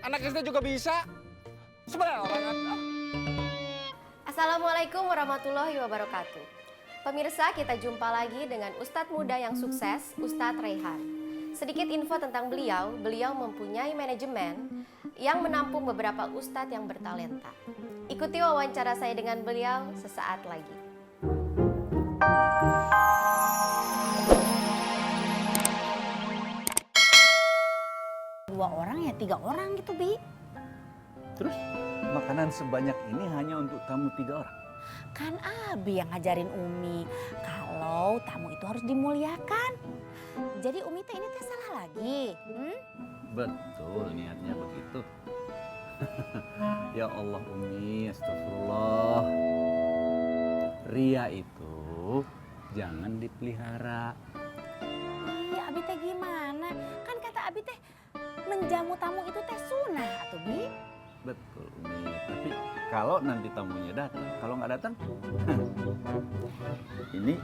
Anak SD juga bisa. Sebenarnya orang kan. Assalamualaikum warahmatullahi wabarakatuh. Pemirsa, kita jumpa lagi dengan Ustadz muda yang sukses, Ustadz Raihan. Sedikit info tentang beliau mempunyai manajemen yang menampung beberapa ustadz yang bertalenta. Ikuti wawancara saya dengan beliau sesaat lagi. Dua orang ya 3 orang gitu, Bi. Terus makanan sebanyak ini hanya untuk tamu 3 orang? Kan Abi yang ngajarin Umi kalau tamu itu harus dimuliakan. Jadi Umi teh ini teh salah lagi. Betul, niatnya begitu. Ya Allah Umi, astagfirullah. Ria itu jangan dipelihara. Iya, Abi teh gimana? Kan kata Abi teh menjamu tamu itu teh sunnah atuh, Bi. Betul Umi, tapi kalau nanti tamunya datang, kalau nggak datang, ini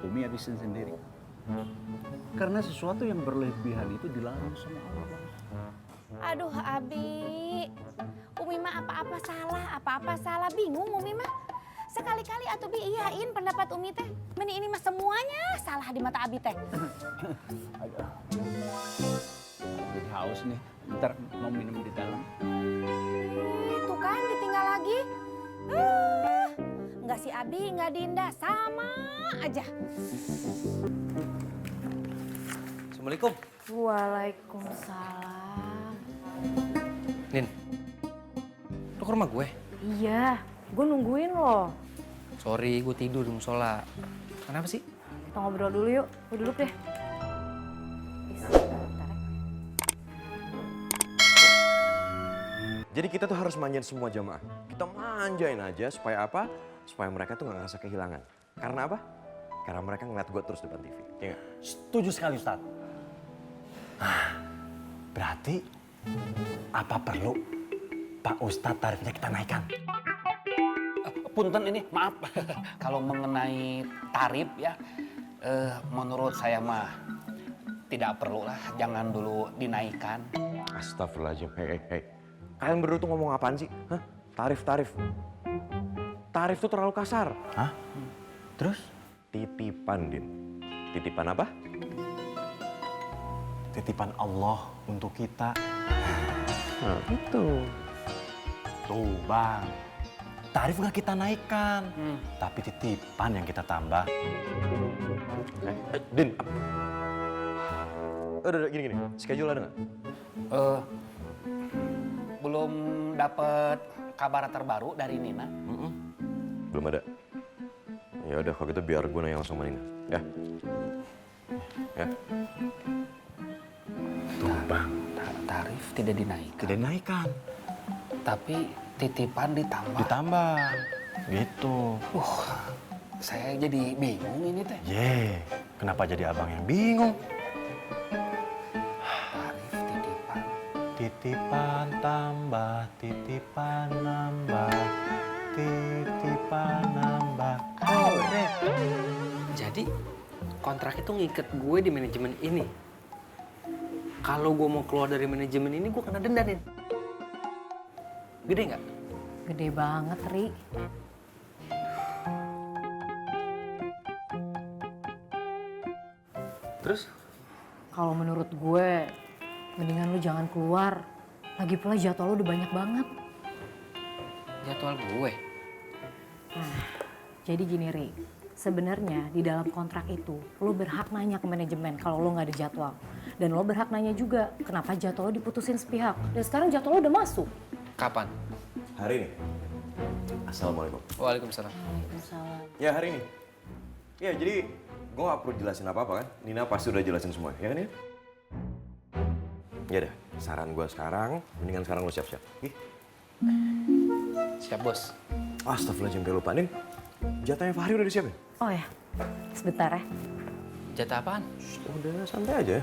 Umi habisin sendiri. Karena sesuatu yang berlebihan itu dilarang sama Allah. Aduh, Abi. Umi mah apa-apa salah. Bingung Umi mah. Sekali-kali atuh Bi iyain pendapat Umi teh. Meni ini mah semuanya salah di mata Abi teh. Jadi haus nih, ntar mau minum di dalam. Tuh kan ditinggal lagi. Enggak si Abi, enggak Dinda, sama aja. Assalamualaikum. Waalaikumsalam. Nin, lu ke rumah gue? Iya, gue nungguin loh. Sorry, gue tidur di musola. Kenapa sih? Kita ngobrol dulu yuk, gue duduk deh. Jadi kita tuh harus manjain semua jamaah. Kita manjain aja supaya apa? Supaya mereka tuh gak ngerasa kehilangan. Karena apa? Karena mereka ngeliat gue terus depan TV. Ya gak? Setuju sekali Ustaz. Berarti apa perlu Pak Ustadz tarifnya kita naikkan? Punten ini, maaf. Kalau mengenai tarif ya, menurut saya mah tidak perlulah, jangan dulu dinaikkan. Astagfirullahaladzim. Hei. Kalian berdua tuh ngomong apaan sih? Hah? Tarif. Tarif tuh terlalu kasar. Hah? Terus? Titipan, Din. Titipan apa? Titipan Allah untuk kita. Nah, itu. Tuh Bang, tarif nggak kita naikkan, tapi titipan yang kita tambah. Din. Udah, gini. Schedule ada nggak? Belum dapat kabar terbaru dari Nina. Belum ada. Ya udah, kalau gitu biar gue nanya langsung sama Nina. Ya. Tuh Bang, Tarif tidak dinaikkan, tidak naikkan, tapi titipan ditambah. ditambah. Gitu. Saya jadi bingung ini teh. Kenapa jadi abang yang bingung? Tarif titipan. Titipan tambah, titipan nambah, titipan nambah. Jadi kontrak itu ngikat gue di manajemen ini. Kalau gue mau keluar dari manajemen ini, gue kena denda, Nin. Gede nggak? Gede banget, Ri. Terus? Kalau menurut gue, mendingan lu jangan keluar. Lagi pula jadwal lu udah banyak banget. Jadwal gue? Jadi gini, Ri. Sebenarnya di dalam kontrak itu, lo berhak nanya ke manajemen kalau lo nggak ada jadwal. Dan lo berhak nanya juga kenapa jadwal lo diputusin sepihak. Dan sekarang jadwal lo udah masuk. Kapan? Hari ini. Assalamualaikum. Waalaikumsalam. Ya, hari ini. Ya, jadi gue gak perlu jelasin apa-apa kan. Nina pasti udah jelasin semua, ya kan ya? Ya udah, saran gue sekarang, mendingan sekarang lo siap-siap. Siap, Bos. Astagfirullahaladzim, kayak lupa. Nin, jatahnya Fahri udah disiapin? Oh ya, sebentar ya. Jatah apaan? Udah, santai aja.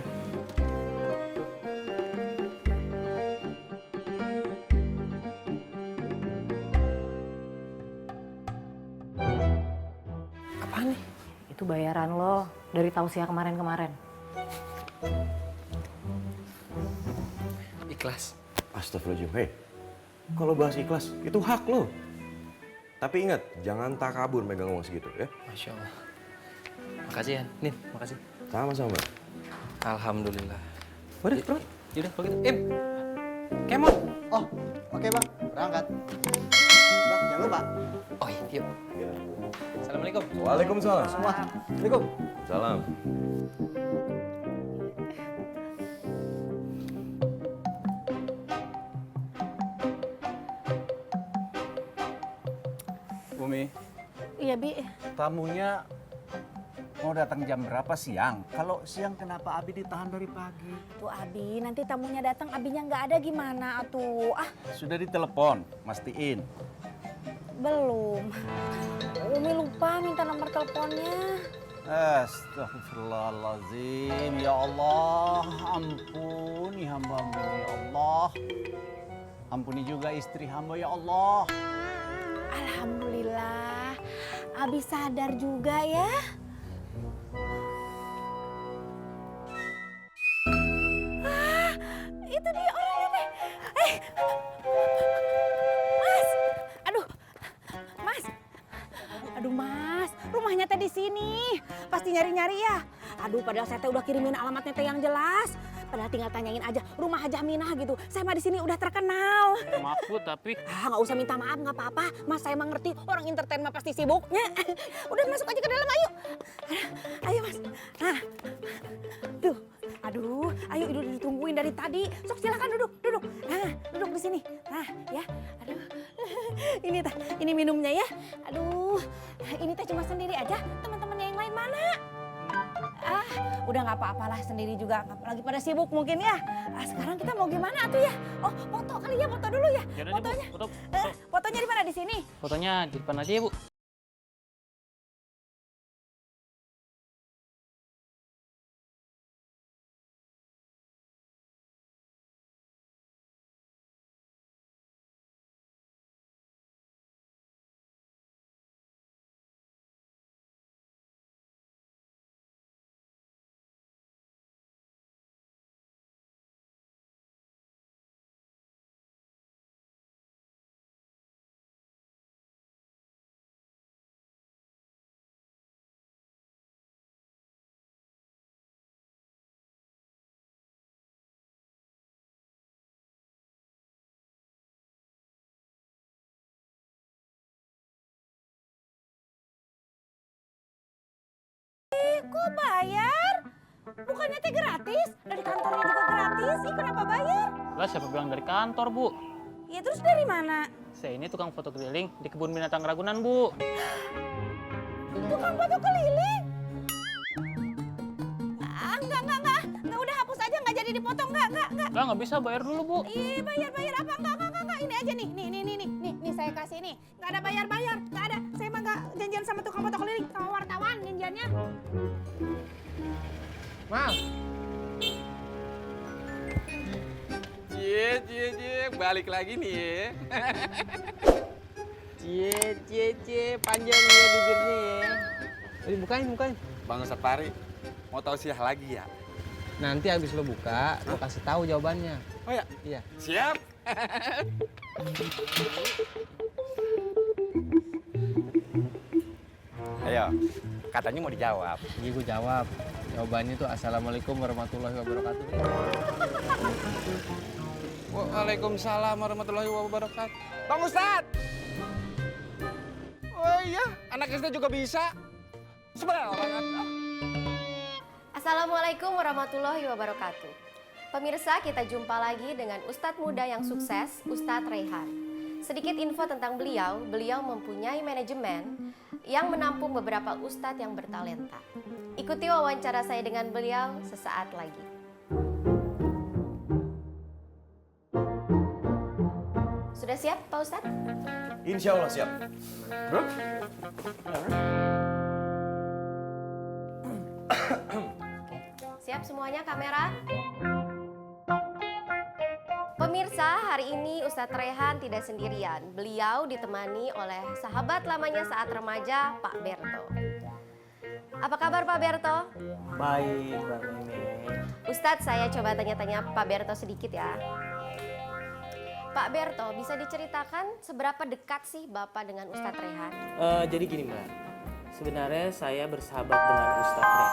Apaan nih? Itu bayaran lo dari tausiah kemarin-kemarin. Ikhlas. Astagfirullahaladzim, hei. Kalau bahas ikhlas, itu hak lo. Tapi ingat, jangan takabur megang uang segitu ya. Masya Allah. Makasih ya, Nin. Makasih. Sama-sama. Alhamdulillah. Waduh, bro. Yaudah, kalau gitu. Kemon. Oh, oke bang, berangkat. Bang, jangan lupa. Oh iya, yuk. Assalamualaikum. Waalaikumsalam. Assalamualaikum. Salam. Umi, Iya, Bi. tamunya mau datang jam berapa siang? Kalau siang kenapa Abi ditahan dari pagi? Tuh Abi, nanti tamunya datang, Abinya nggak ada gimana atuh? Ah, Sudah ditelepon, mastiin. belum. Umi lupa minta nomor teleponnya. Astagfirullahaladzim, ya Allah, ampuni hamba-Mu ini, ya Allah. Ampuni juga istri hamba, ya Allah. Alhamdulillah, Abi sadar juga ya. Ah, itu dia orangnya teh. Mas, aduh, Mas, aduh Mas, rumahnya teh di sini. Pasti nyari-nyari ya. Aduh, padahal saya teh udah kirimin alamatnya teh yang jelas. Padahal tinggal tanyain aja rumah Hajah Minah gitu. Saya mah di sini udah terkenal. Maaf Bu, tapi Nggak usah minta maaf, nggak apa-apa. Mas saya emang ngerti orang entertain mah pasti sibuk. Udah masuk aja ke dalam, ayo. Ayo Mas. Nah, tuh, aduh, ayo udah ditungguin dari tadi. Sok silakan duduk. Nah, duduk di sini. Nah, ya, aduh. Ini minumnya ya. Aduh, ini teh cuma sendiri aja. Teman-temannya yang lain mana? Udah nggak apa-apalah sendiri juga, lagi pada sibuk mungkin ya. Sekarang kita mau gimana tuh ya? Oh, foto kali ya, foto dulu ya. Yaudah, Fotonya. Bu, foto. Fotonya di mana, di sini? Fotonya di depan aja ya Bu. Kok bayar? Bukannya teh gratis? Dari kantornya juga gratis. Ih, kenapa bayar? Lah siapa bilang dari kantor Bu? Ya terus dari mana? Saya ini tukang foto keliling di kebun binatang Ragunan Bu. Tukang foto keliling? Enggak. Udah hapus aja, nggak jadi dipotong, enggak. Lah nggak bisa, bayar dulu Bu. Ih, bayar apa? Enggak. Ini aja nih. Nih saya kasih nih. Nggak ada bayar, nggak ada. Saya mah nggak janjian sama tukang foto keliling, sama wartawan janjiannya. Mal. Cie, balik lagi nih ya. Cie, panjang ya bibirnya ya. Jadi bukain. Bang Ustadz Pari, mau tahu siah lagi ya? Nanti habis lo buka, lo kasih tahu jawabannya. Oh ya? Iya. Siap. Ayo, katanya mau dijawab. Iya, gue jawab. Jawabannya tuh Assalamualaikum warahmatullahi wabarakatuh. Waalaikumsalam warahmatullahi wabarakatuh. Bang Ustadz! Oh iya, anak SD juga bisa. Sebenarnya orang kan. Assalamualaikum warahmatullahi wabarakatuh. Pemirsa, kita jumpa lagi dengan Ustadz muda yang sukses, Ustadz Rehan. Sedikit info tentang beliau mempunyai manajemen yang menampung beberapa ustadz yang bertalenta. Ikuti wawancara saya dengan beliau sesaat lagi. Sudah siap, Pak Ustadz? Insya Allah siap. Bro? Siap semuanya, kamera? Pemirsa, hari ini Ustadz Rehan tidak sendirian. Beliau ditemani oleh sahabat lamanya saat remaja, Pak Berto. Apa kabar Pak Berto? Baik, Mbak Mimi. Ustadz, saya coba tanya-tanya Pak Berto sedikit ya. Pak Berto, bisa diceritakan seberapa dekat sih Bapak dengan Ustadz Rehan? Jadi gini Mbak, sebenarnya saya bersahabat dengan Ustadz Rehan.